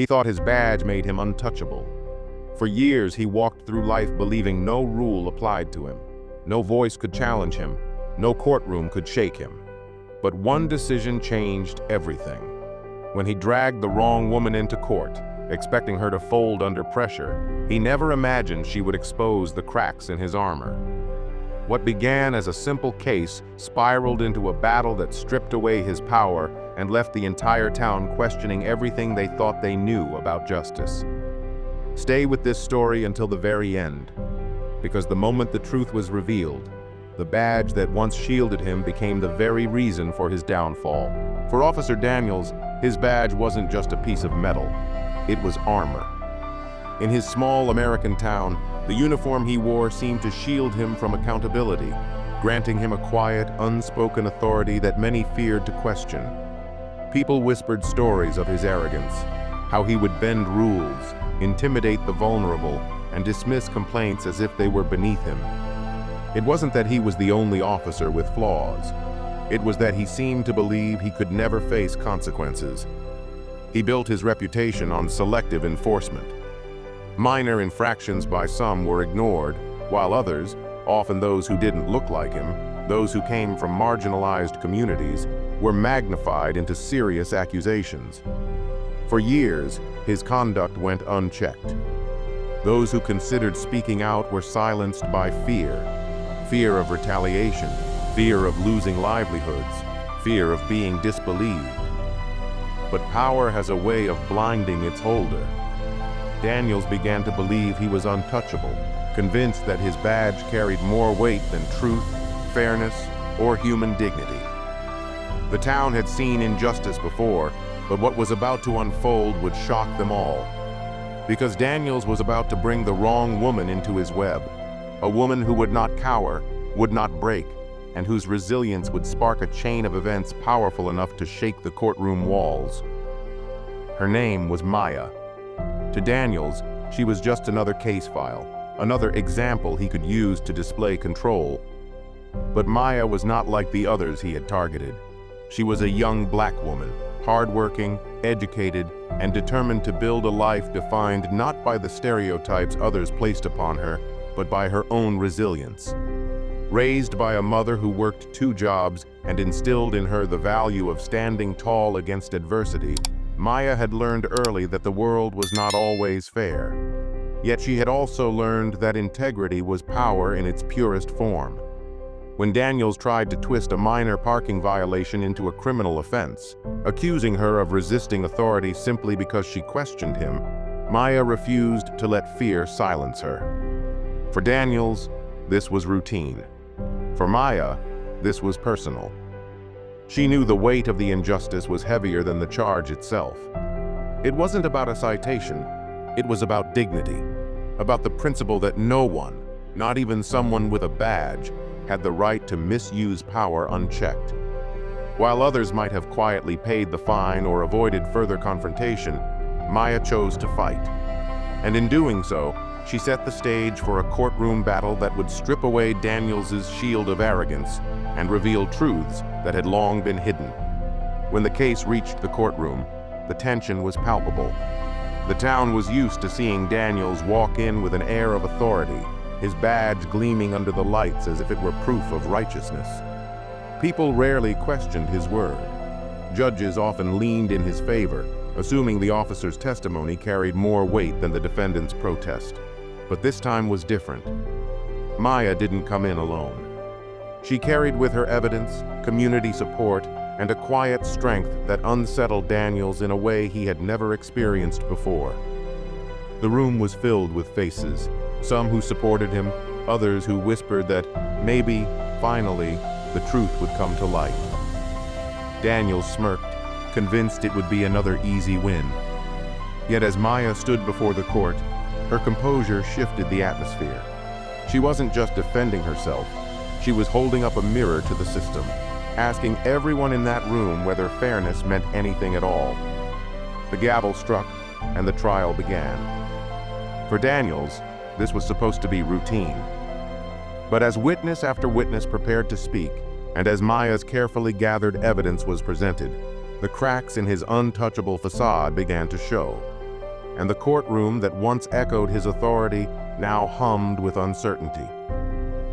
He thought his badge made him untouchable. For years, he walked through life believing no rule applied to him. No voice could challenge him. No courtroom could shake him. But one decision changed everything. When he dragged the wrong woman into court, expecting her to fold under pressure, he never imagined she would expose the cracks in his armor. What began as a simple case spiraled into a battle that stripped away his power and left the entire town questioning everything they thought they knew about justice. Stay with this story until the very end, because the moment the truth was revealed, the badge that once shielded him became the very reason for his downfall. For Officer Daniels, his badge wasn't just a piece of metal, it was armor. In his small American town, the uniform he wore seemed to shield him from accountability, granting him a quiet, unspoken authority that many feared to question. People whispered stories of his arrogance, how he would bend rules, intimidate the vulnerable, and dismiss complaints as if they were beneath him. It wasn't that he was the only officer with flaws. It was that he seemed to believe he could never face consequences. He built his reputation on selective enforcement. Minor infractions by some were ignored, while others, often those who didn't look like him, those who came from marginalized communities, were magnified into serious accusations. For years, his conduct went unchecked. Those who considered speaking out were silenced by fear of retaliation, fear of losing livelihoods, fear of being disbelieved. But power has a way of blinding its holder. Daniels began to believe he was untouchable, convinced that his badge carried more weight than truth, fairness, or human dignity. The town had seen injustice before, but what was about to unfold would shock them all. Because Daniels was about to bring the wrong woman into his web, a woman who would not cower, would not break, and whose resilience would spark a chain of events powerful enough to shake the courtroom walls. Her name was Maya. To Daniels, she was just another case file, another example he could use to display control. But Maya was not like the others he had targeted. She was a young black woman, hardworking, educated, and determined to build a life defined not by the stereotypes others placed upon her, but by her own resilience. Raised by a mother who worked 2 jobs and instilled in her the value of standing tall against adversity, Maya had learned early that the world was not always fair. Yet she had also learned that integrity was power in its purest form. When Daniels tried to twist a minor parking violation into a criminal offense, accusing her of resisting authority simply because she questioned him, Maya refused to let fear silence her. For Daniels, this was routine. For Maya, this was personal. She knew the weight of the injustice was heavier than the charge itself. It wasn't about a citation, it was about dignity, about the principle that no one, not even someone with a badge, had the right to misuse power unchecked. While others might have quietly paid the fine or avoided further confrontation, Maya chose to fight. And in doing so, she set the stage for a courtroom battle that would strip away Daniels' shield of arrogance and reveal truths that had long been hidden. When the case reached the courtroom, the tension was palpable. The town was used to seeing Daniels walk in with an air of authority, his badge gleaming under the lights as if it were proof of righteousness. People rarely questioned his word. Judges often leaned in his favor, assuming the officer's testimony carried more weight than the defendant's protest. But this time was different. Maya didn't come in alone. She carried with her evidence, community support, and a quiet strength that unsettled Daniels in a way he had never experienced before. The room was filled with faces, some who supported him, others who whispered that maybe, finally, the truth would come to light. Daniels smirked, convinced it would be another easy win. Yet as Maya stood before the court, her composure shifted the atmosphere. She wasn't just defending herself, she was holding up a mirror to the system, asking everyone in that room whether fairness meant anything at all. The gavel struck, and the trial began. For Daniels, this was supposed to be routine. But as witness after witness prepared to speak, and as Maya's carefully gathered evidence was presented, the cracks in his untouchable facade began to show. and the courtroom that once echoed his authority now hummed with uncertainty.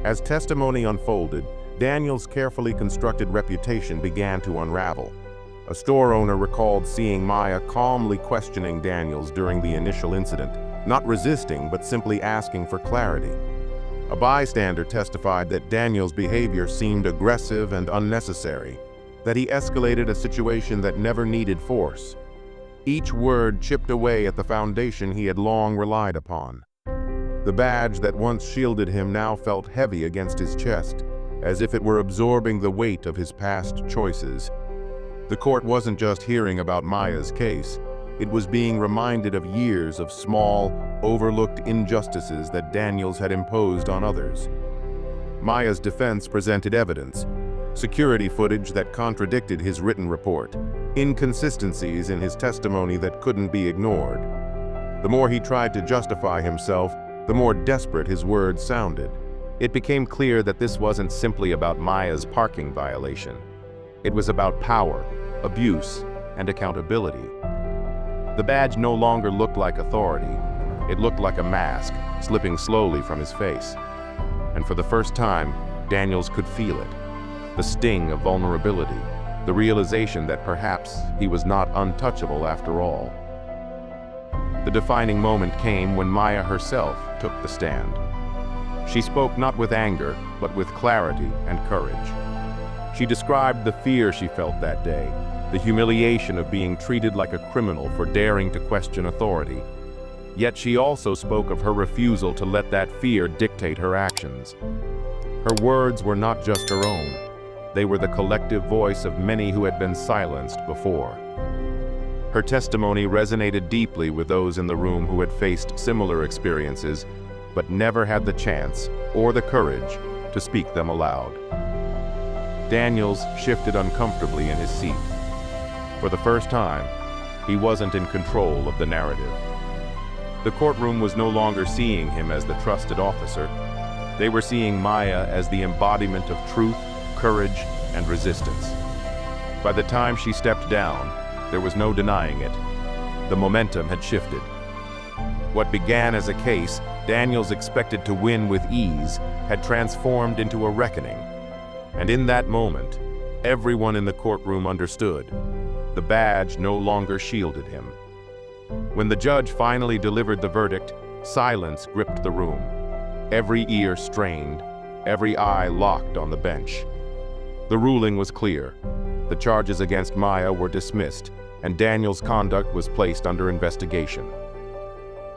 As testimony unfolded, Daniel's carefully constructed reputation began to unravel. A store owner recalled seeing Maya calmly questioning Daniels during the initial incident, not resisting but simply asking for clarity. A bystander testified that Daniel's behavior seemed aggressive and unnecessary, that he escalated a situation that never needed force. Each word chipped away at the foundation he had long relied upon. The badge that once shielded him now felt heavy against his chest, as if it were absorbing the weight of his past choices. The court wasn't just hearing about Maya's case, it was being reminded of years of small, overlooked injustices that Daniels had imposed on others. Maya's defense presented evidence, security footage that contradicted his written report, inconsistencies in his testimony that couldn't be ignored. The more he tried to justify himself, the more desperate his words sounded. It became clear that this wasn't simply about Maya's parking violation. It was about power, abuse, and accountability. The badge no longer looked like authority. It looked like a mask, slipping slowly from his face. And for the first time, Daniels could feel it. The sting of vulnerability, the realization that perhaps he was not untouchable after all. The defining moment came when Maya herself took the stand. She spoke not with anger, but with clarity and courage. She described the fear she felt that day, the humiliation of being treated like a criminal for daring to question authority. Yet she also spoke of her refusal to let that fear dictate her actions. Her words were not just her own. They were the collective voice of many who had been silenced before. Her testimony resonated deeply with those in the room who had faced similar experiences, but never had the chance or the courage to speak them aloud. Daniels shifted uncomfortably in his seat. For the first time, he wasn't in control of the narrative. The courtroom was no longer seeing him as the trusted officer. They were seeing Maya as the embodiment of truth, courage, and resistance. By the time she stepped down, there was no denying it. The momentum had shifted. What began as a case Daniels expected to win with ease had transformed into a reckoning. And in that moment, everyone in the courtroom understood. The badge no longer shielded him. When the judge finally delivered the verdict, silence gripped the room. Every ear strained, every eye locked on the bench. The ruling was clear. The charges against Maya were dismissed, and Daniels' conduct was placed under investigation.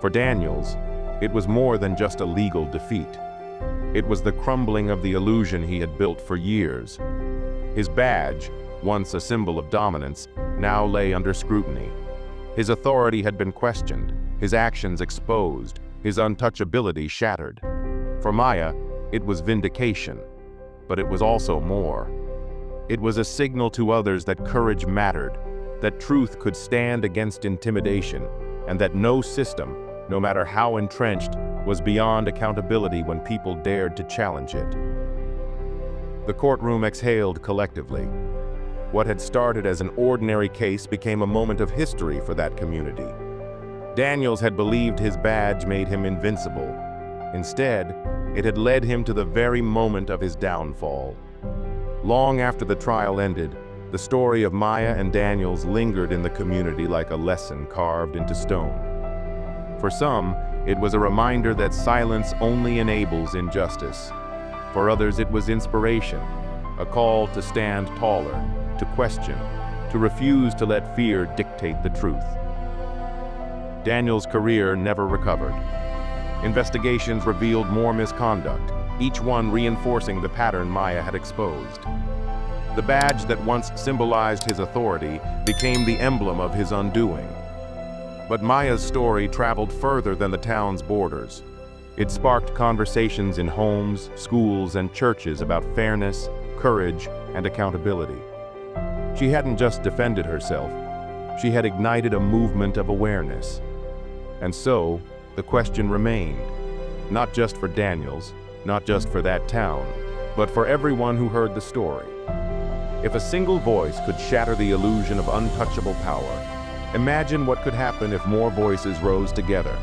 For Daniels, it was more than just a legal defeat. It was the crumbling of the illusion he had built for years. His badge, once a symbol of dominance, now lay under scrutiny. His authority had been questioned, his actions exposed, his untouchability shattered. For Maya, it was vindication, but it was also more. It was a signal to others that courage mattered, that truth could stand against intimidation, and that no system, no matter how entrenched, was beyond accountability when people dared to challenge it. The courtroom exhaled collectively. What had started as an ordinary case became a moment of history for that community. Daniels had believed his badge made him invincible. Instead, it had led him to the very moment of his downfall. Long after the trial ended, the story of Maya and Daniels lingered in the community like a lesson carved into stone. For some, it was a reminder that silence only enables injustice. For others, it was inspiration, a call to stand taller, to question, to refuse to let fear dictate the truth. Daniels' career never recovered. Investigations revealed more misconduct, each one reinforcing the pattern Maya had exposed. The badge that once symbolized his authority became the emblem of his undoing. But Maya's story traveled further than the town's borders. It sparked conversations in homes, schools, and churches about fairness, courage, and accountability. She hadn't just defended herself, she had ignited a movement of awareness. And so, the question remained, not just for Daniels, not just for that town, but for everyone who heard the story. If a single voice could shatter the illusion of untouchable power, Imagine what could happen if more voices rose together.